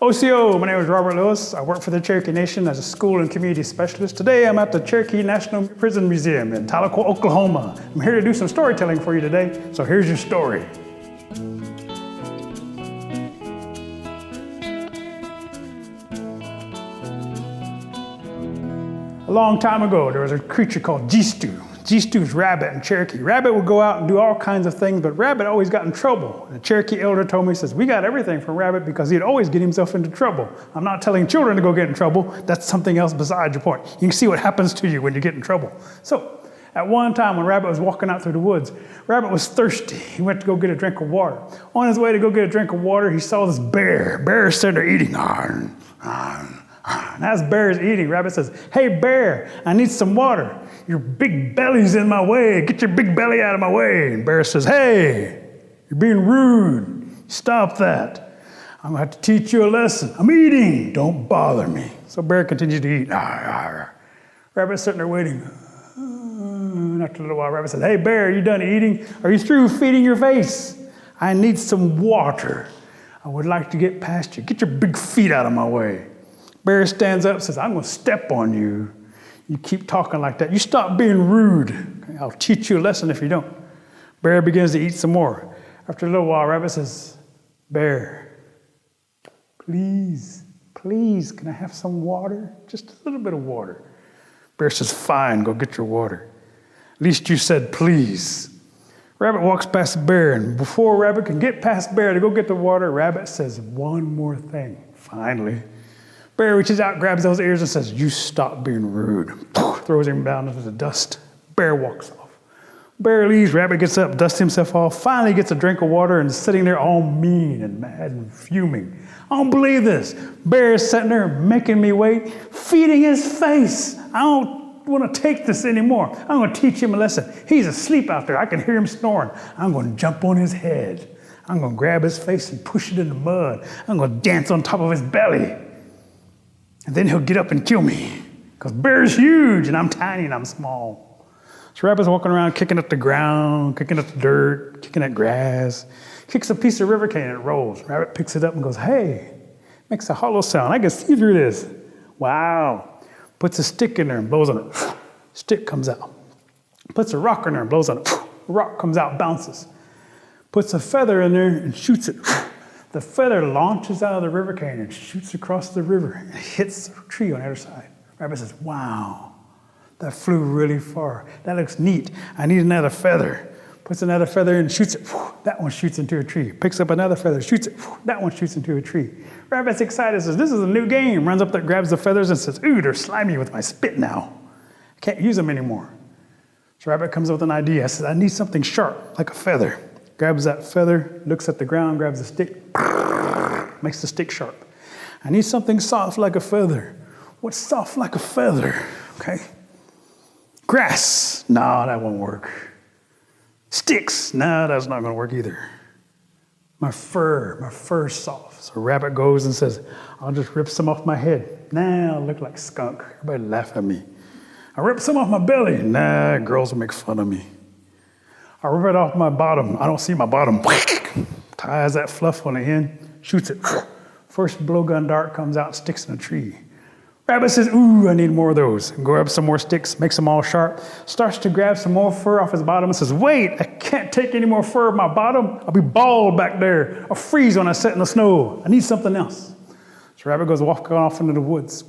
OCO, my name is Robert Lewis. I work for the Cherokee Nation as a school and community specialist. Today I'm at the Cherokee National Prison Museum in Tahlequah, Oklahoma. I'm here to do some storytelling for you today, so here's your story. A long time ago, there was a creature called G-Stew. G-Stew's rabbit in Cherokee. Rabbit would go out and do all kinds of things, but Rabbit always got in trouble. And the Cherokee elder told me, he says, we got everything from Rabbit because he'd always get himself into trouble. I'm not telling children to go get in trouble. That's something else besides your point. You can see what happens to you when you get in trouble. So, at one time when Rabbit was walking out through the woods, Rabbit was thirsty. He went to go get a drink of water. On his way to go get a drink of water, he saw this bear. Bear is sitting there eating. And as Bear is eating, Rabbit says, hey, Bear, I need some water. Your big belly's in my way. Get your big belly out of my way. And Bear says, hey, you're being rude. Stop that. I'm going to have to teach you a lesson. I'm eating. Don't bother me. So Bear continues to eat. Rabbit's sitting there waiting. After a little while, Rabbit says, hey, Bear, are you done eating? Are you through feeding your face? I need some water. I would like to get past you. Get your big feet out of my way. Bear stands up and says, I'm going to step on you. You keep talking like that. You stop being rude. Okay, I'll teach you a lesson if you don't. Bear begins to eat some more. After a little while, Rabbit says, Bear, please, can I have some water? Just a little bit of water. Bear says, fine, go get your water. At least you said please. Rabbit walks past Bear, and before Rabbit can get past Bear to go get the water, Rabbit says one more thing, finally. Bear reaches out, grabs those ears, and says, you stop being rude. Throws him down into the dust. Bear walks off. Bear leaves, Rabbit gets up, dusts himself off, finally gets a drink of water, and is sitting there all mean and mad and fuming. I don't believe this. Bear is sitting there making me wait, feeding his face. I don't want to take this anymore. I'm going to teach him a lesson. He's asleep out there. I can hear him snoring. I'm going to jump on his head. I'm going to grab his face and push it in the mud. I'm going to dance on top of his belly. And then he'll get up and kill me, because Bear's huge and I'm tiny and I'm small. So Rabbit's walking around kicking up the ground, kicking up the dirt, kicking at grass, kicks a piece of river cane and it rolls. Rabbit picks it up and goes, hey, makes a hollow sound. I can see through this. Wow. Puts a stick in there and blows on it. Stick comes out. Puts a rock in there and blows on it. Rock comes out, bounces. Puts a feather in there and shoots it. The feather launches out of the river cane and shoots across the river and hits the tree on the other side. Rabbit says, wow, that flew really far. That looks neat. I need another feather. Puts another feather in and shoots it. That one shoots into a tree. Picks up another feather, shoots it. That one shoots into a tree. Rabbit's excited, says, this is a new game. Runs up there, grabs the feathers and says, ooh, they're slimy with my spit now. I can't use them anymore. So Rabbit comes up with an idea. Says, I need something sharp, like a feather. Grabs that feather, looks at the ground, grabs the stick, makes the stick sharp. I need something soft like a feather. What's soft like a feather? Okay. Grass. No, that won't work. Sticks. No, that's not going to work either. My fur's soft. So Rabbit goes and says, I'll just rip some off my head. Nah, I'll look like skunk. Everybody laugh at me. I rip some off my belly. Nah, girls will make fun of me. I rip it off my bottom. I don't see my bottom. Ties that fluff on the end, shoots it. First blowgun dart comes out, sticks in a tree. Rabbit says, ooh, I need more of those. Grabs some more sticks, makes them all sharp, starts to grab some more fur off his bottom and says, wait, I can't take any more fur off my bottom. I'll be bald back there. I'll freeze when I sit in the snow. I need something else. So Rabbit goes walking off into the woods.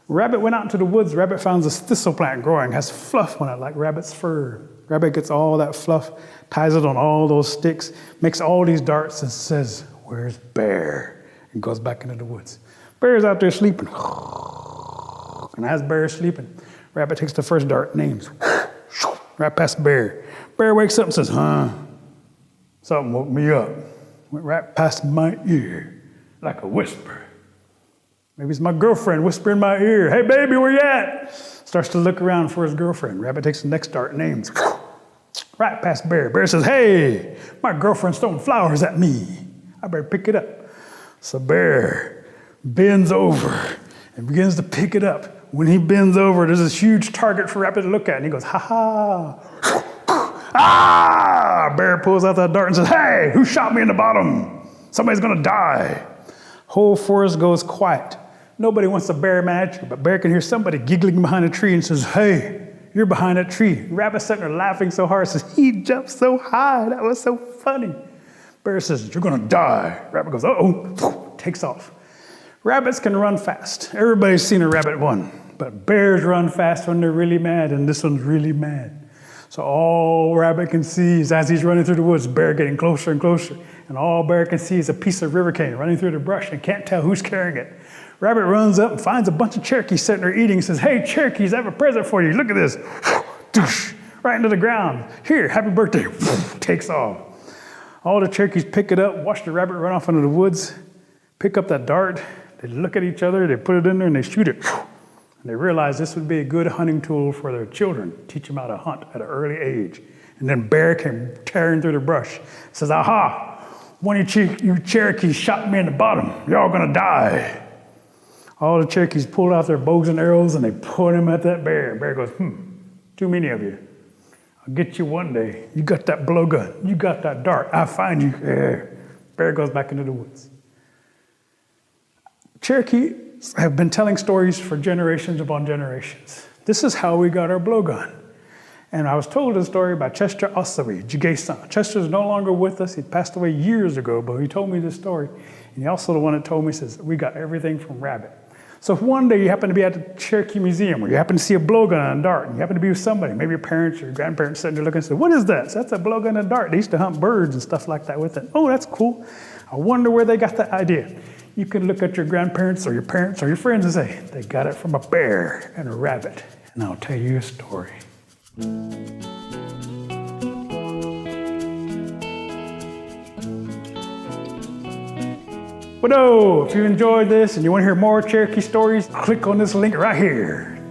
Rabbit went out into the woods. Rabbit finds this thistle plant growing, has fluff on it like rabbit's fur. Rabbit gets all that fluff, ties it on all those sticks, makes all these darts and says, where's Bear? And goes back into the woods. Bear's out there sleeping. And as Bear's sleeping, Rabbit takes the first dart, names. Right past Bear. Bear wakes up and says, something woke me up. Went right past my ear like a whisper. Maybe it's my girlfriend whispering in my ear. Hey, baby, where you at? Starts to look around for his girlfriend. Rabbit takes the next dart, names. Right past Bear. Bear says, hey, my girlfriend's throwing flowers at me. I better pick it up. So Bear bends over and begins to pick it up. When he bends over, there's this huge target for Rabbit to look at. And he goes, ha ha. Ah! Bear pulls out that dart and says, hey, who shot me in the bottom? Somebody's going to die. Whole forest goes quiet. Nobody wants a bear mad at you, but bear can hear somebody giggling behind a tree and says, hey, you're behind that tree. Rabbit's sitting there laughing so hard, says, he jumped so high, that was so funny. Bear says, you're gonna die. Rabbit goes, uh-oh, takes off. Rabbits can run fast. Everybody's seen a rabbit run, but bears run fast when they're really mad, and this one's really mad. So all Rabbit can see is as he's running through the woods, Bear getting closer and closer. And all Bear can see is a piece of river cane running through the brush and can't tell who's carrying it. Rabbit runs up and finds a bunch of Cherokees sitting there eating and says, hey, Cherokees, I have a present for you. Look at this. Right into the ground. Here, happy birthday. Takes off. All the Cherokees pick it up, watch the rabbit run off into the woods, pick up that dart. They look at each other, they put it in there, and they shoot it. And they realize this would be a good hunting tool for their children, teach them how to hunt at an early age. And then Bear came tearing through the brush, says, aha, one of you Cherokees shot me in the bottom. You're all gonna die. All the Cherokees pulled out their bows and arrows and they put them at that bear. Bear goes, too many of you. I'll get you one day. You got that blowgun. You got that dart. I'll find you. Yeah. Bear goes back into the woods. Cherokees have been telling stories for generations upon generations. This is how we got our blowgun. And I was told a story by Chester Osawi, Jigay-san. Chester's no longer with us. He passed away years ago, but he told me this story. And he also the one that told me, says, we got everything from rabbit. So if one day you happen to be at the Cherokee Museum, or you happen to see a blowgun and a dart, and you happen to be with somebody, maybe your parents or your grandparents sitting there looking and say, what is that? So that's a blowgun and a dart. They used to hunt birds and stuff like that with it. Oh, that's cool. I wonder where they got that idea. You can look at your grandparents or your parents or your friends and say, they got it from a bear and a rabbit. And I'll tell you a story. But if you enjoyed this and you want to hear more Cherokee stories, click on this link right here.